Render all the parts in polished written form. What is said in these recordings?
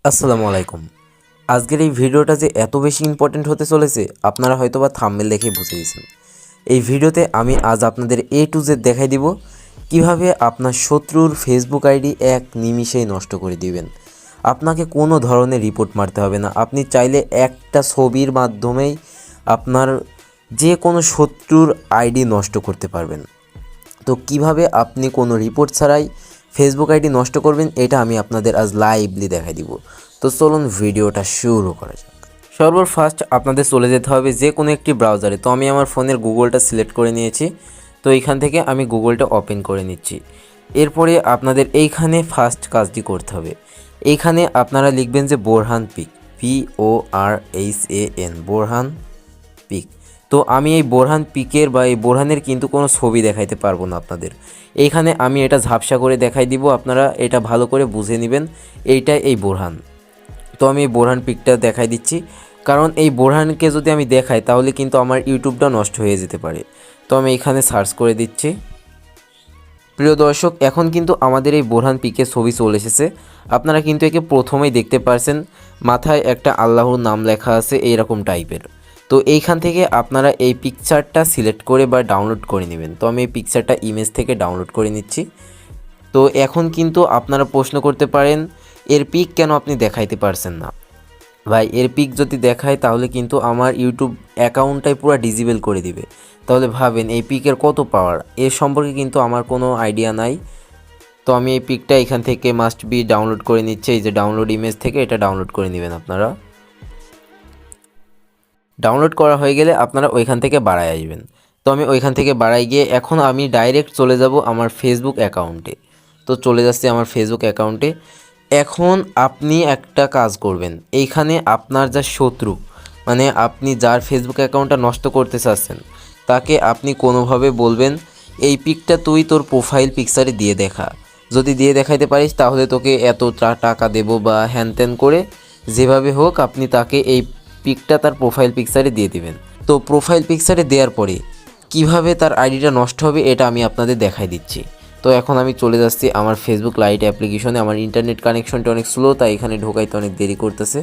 আসসালামু আলাইকুম। আজকের এই ভিডিওটা যে এত বেশি ইম্পর্টেন্ট হতে চলেছে আপনারা হয়তোবা থাম্বনেল দেখেই বুঝে গেছেন। এই ভিডিওতে আমি আজ আপনাদের A to Z দেখাই দিব কিভাবে আপনার শত্রুর ফেসবুক আইডি এক নিমিষেই নষ্ট করে দিবেন। আপনাকে কোনো ধরনের রিপোর্ট মারতে হবে না। আপনি চাইলে একটা ছবির মাধ্যমেই আপনার যে কোনো শত্রুর আইডি নষ্ট করতে পারবেন। তো কিভাবে আপনি কোনো রিপোর্ট ছাড়াই ফেসবুক আইডি নষ্ট করবেন এটা আমি আপনাদের আজ লাইভলি দেখাই দিব। তো চলুন ভিডিওটা শুরু করা যাক। সর্বফার্স্ট আপনাদের চলে যেতে হবে যে কোনো একটি ব্রাউজারে। তো আমি আমার ফোনের গুগলটা সিলেক্ট করে নিয়েছি। তো এইখান থেকে আমি গুগলটা ওপেন করে নিচ্ছি। এরপরে আপনাদের এইখানে ফার্স্ট কাজটি করতে হবে। এইখানে আপনারা লিখবেন যে বোরহান পিক, PORHAN, বোরহান পিক। তো আমি এই বোরহান পিকের বা এই বোরহানের কিন্তু কোনো ছবি দেখাইতে পারবো না আপনাদের। এইখানে আমি এটা ঝাপসা করে দেখাই দিব, আপনারা এটা ভালো করে বুঝে নেবেন। এইটা এই বোরহান। তো আমি এই বোরহান পিকটা দেখাই দিচ্ছি, কারণ এই বোরহানকে যদি আমি দেখাই তাহলে কিন্তু আমার ইউটিউবটা নষ্ট হয়ে যেতে পারে। তো আমি এখানে সার্চ করে দিচ্ছি। প্রিয় দর্শক, এখন কিন্তু আমাদের এই বোরহান পিকের ছবি চলে এসেছে। আপনারা কিন্তু একে প্রথমেই দেখতে পারছেন, মাথায় একটা আল্লাহর নাম লেখা আছে এইরকম টাইপের। তো এইখান থেকে আপনারা এই পিকচারটা সিলেক্ট করে বা ডাউনলোড করে নেবেন। তো আমি এই পিকচারটা ইমেজ থেকে ডাউনলোড করে নিচ্ছি। তো এখন কিন্তু আপনারা প্রশ্ন করতে পারেন এর পিক কেন আপনি দেখাইতে পারছেন না। ভাই, এর পিক যদি দেখায় তাহলে কিন্তু আমার ইউটিউব অ্যাকাউন্টটাই পুরো ডিসেবল করে দিবে। তাহলে ভাবেন এই পিকের কত পাওয়ার, এর সম্পর্কে কিন্তু আমার কোনো আইডিয়া নাই। তো আমি এই পিকটা এখান থেকে মাস্ট বি ডাউনলোড করে নিচ্ছি। এই যে ডাউনলোড ইমেজ থেকে এটা ডাউনলোড করে নেবেন আপনারা। ডাউনলোড করা হয়ে গেলে আপনারা ওইখান থেকে বাড়ায় আসবেন। তো আমি ওইখান থেকে বাড়াই গিয়ে এখন আমি ডাইরেক্ট চলে যাব আমার ফেসবুক অ্যাকাউন্টে। তো চলে যাচ্ছি আমার ফেসবুক অ্যাকাউন্টে। এখন আপনি একটা কাজ করবেন, এইখানে আপনার যা শত্রু, মানে আপনি যার ফেসবুক অ্যাকাউন্টটা নষ্ট করতে চাচ্ছেন তাকে আপনি কোনোভাবে বলবেন এই পিকটা তুই তোর প্রোফাইল পিকচারে দিয়ে দেখা। যদি দিয়ে দেখাইতে পারিস তাহলে তোকে এত টাকা দেবো বা হ্যান ত্যান করে যেভাবে হোক আপনি তাকে এই পিকটা তার প্রোফাইল পিকচারে দিয়ে দিবেন। তো প্রোফাইল পিকচারে দেওয়ার পরে কিভাবে তার আইডিটা নষ্ট হবে এটা আমি আপনাদের দেখাই দিচ্ছি। তো এখন আমি চলে যাচ্ছি আমার ফেসবুক লাইট অ্যাপ্লিকেশনে। আমার ইন্টারনেট কানেকশনটা অনেক স্লো, তাই এখানে ঢোকাইতে অনেক দেরি করতেছে।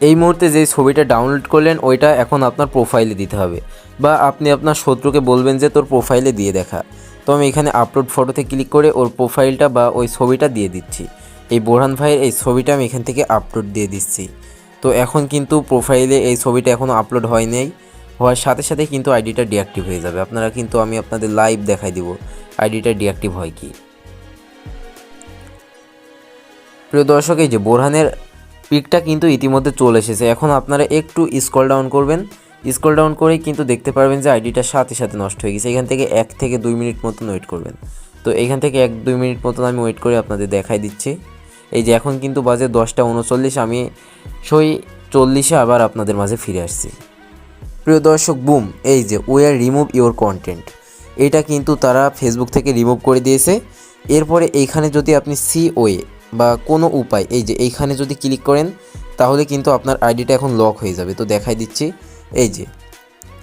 এই মুহূর্তে যে ছবিটা ডাউনলোড করলেন ওইটা এখন আপনার প্রোফাইলে দিতে হবে, বা আপনি আপনার শত্রুকে বলবেন যে তোর প্রোফাইলে দিয়ে দেখা। তো আমি এখানে আপলোড ফটোতে ক্লিক করে ওর প্রোফাইলটা বা ওই ছবিটা দিয়ে দিচ্ছি। এই বোরহান ভাইয়ের এই ছবিটা আমি এখান থেকে আপলোড দিয়ে দিচ্ছি। তো এখন কিন্তু প্রোফাইলে এই ছবিটা এখনও আপলোড হয় নাই, হওয়ার সাথে সাথে কিন্তু আইডিটা ডিঅ্যাক্টিভ হয়ে যাবে। আপনারা কিন্তু আমি আপনাদের লাইভ দেখাই দিব আইডিটা ডিঅ্যাক্টিভ হয় কি। প্রিয় দর্শক, এই যে বোরহানের পিকটা কিন্তু ইতিমধ্যে চলে এসেছে। এখন আপনারা একটু স্ক্রল ডাউন করবেন। স্ক্রল ডাউন করেই কিন্তু দেখতে পারবেন যে আইডিটা সাথে সাথে নষ্ট হয়ে গেছে। এখান থেকে 1 থেকে 2 মিনিট মতন ওয়েট করবেন। তো এখান থেকে 1-2 মিনিট মতন আমি ওয়েট করে আপনাদের দেখাই দিচ্ছি। এই যে এখন কিন্তু বাজে 10টা 39, আমি 40-এ আবার আপনাদের মাঝে ফিরে আসছি। প্রিয় দর্শক, বুম, এই যে we are remove your content, এটা কিন্তু তারা ফেসবুক থেকে রিমুভ করে দিয়েছে। এরপরে এইখানে যদি আপনি ওয়ে বা কোনো উপায়, এই যে এইখানে যদি ক্লিক করেন তাহলে কিন্তু আপনার আইডিটা এখন লক হয়ে যাবে। তো দেখাই দিচ্ছি, এই যে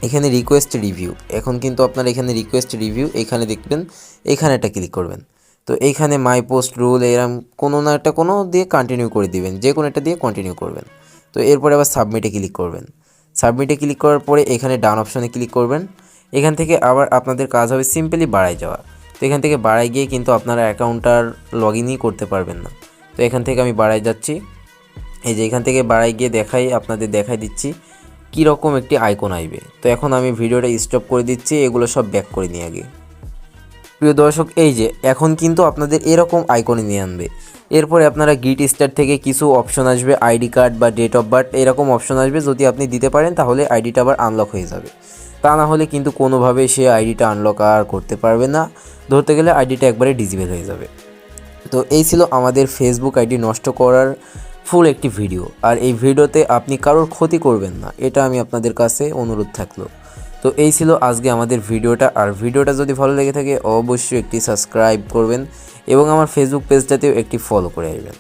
এখানে রিকোয়েস্ট রিভিউ, এখন কিন্তু আপনার এখানে রিকোয়েস্ট রিভিউ এখানে দেখবেন, এখানে একটা ক্লিক করবেন। তো এইখানে মাই পোস্ট রুল এরম কোনো না একটা কোনো দিয়ে কন্টিনিউ করে দিবেন, যে কোনো একটা দিয়ে কন্টিনিউ করবেন। তো এরপরে আবার সাবমিটে ক্লিক করবেন। সাবমিটে ক্লিক করার পরে এখানে ডান অপশনে ক্লিক করবেন। এখান থেকে আবার আপনাদের কাজ হবে সিম্পলি বাড়াই যাওয়া। তো এখান থেকে বাড়াই গিয়ে কিন্তু আপনারা অ্যাকাউন্টটার লগ ইনই করতে পারবেন না। তো এখান থেকে আমি বাড়াই যাচ্ছি। এই যে এখান থেকে বাড়াই গিয়ে আপনাদের দেখাই দিচ্ছি কীরকম একটি আইকন আসবে। তো এখন আমি ভিডিওটা স্টপ করে দিচ্ছি, এগুলো সব ব্যাক করে নিয়ে আগে। প্রিয় দর্শক, এই যে এখন কিন্তু আপনাদের এরকম আইকনে নিয়ে আনবে। এরপরে আপনারা গিট স্টার থেকে কিছু অপশন আসবে, আইডি কার্ড বা ডেট অফ বার্থ এরকম অপশন আসবে। যদি আপনি দিতে পারেন তাহলে আইডিটা আবার আনলক হয়ে যাবে, তা না হলে কিন্তু কোনোভাবে সে আইডিটা আনলক আর করতে পারবে না। ধরতে গেলে আইডিটা একবারে ডিসেবল হয়ে যাবে। তো এই ছিল আমাদের ফেসবুক আইডি নষ্ট করার ফুল একটি ভিডিও। আর এই ভিডিওতে আপনি কারোর ক্ষতি করবেন না, এটা আমি আপনাদের কাছে অনুরোধ থাকলো। তো এই ছিল আজকে আমাদের ভিডিওটা। আর ভিডিওটা যদি ভালো লেগে থাকে অবশ্যই একটি সাবস্ক্রাইব করবেন এবং আমার ফেসবুক পেজটাতেও একটি ফলো করে আসবেন।